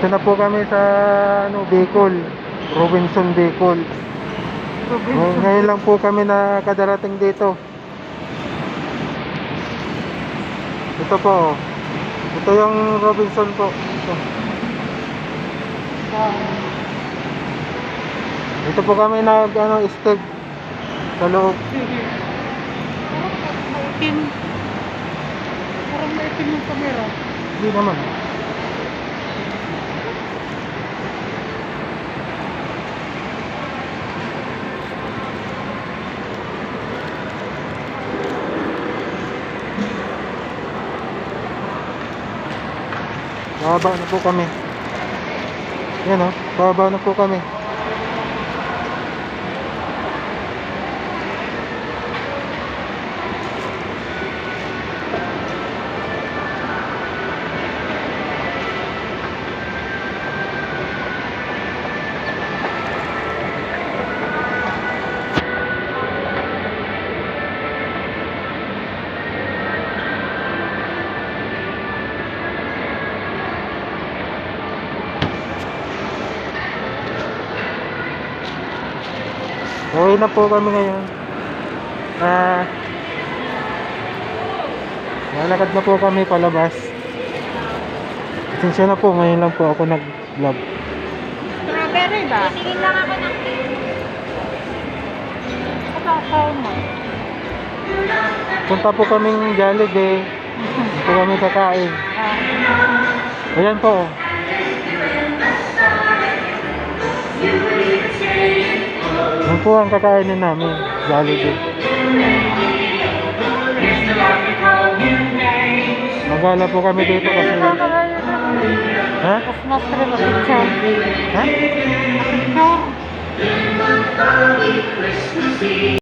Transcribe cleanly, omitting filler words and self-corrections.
Ito na po kami sa Bicol, Robinson Bicol. Ngayon lang po kami nakadarating dito. Ito po. Ito yung Robinson po. Ito po kami stag sa loob. Parang maitim yung camera. Hindi naman. Bababa na po kami. Yan o, bababa na po kami. Okay na po kami ngayon. Lalakad na po kami palabas. Pasensya na po, ngayon lang po ako nag-vlog. Strawberry ba? Tingin lang ako ng kakao mo. Punta po kaming Jollibee. Hindi po kami kakain. Ayan po. Yan po ang kakainin namin, Jollibee. Magala po kami dito kasi... Ha? Mas rin mo picture. Ha? Picture.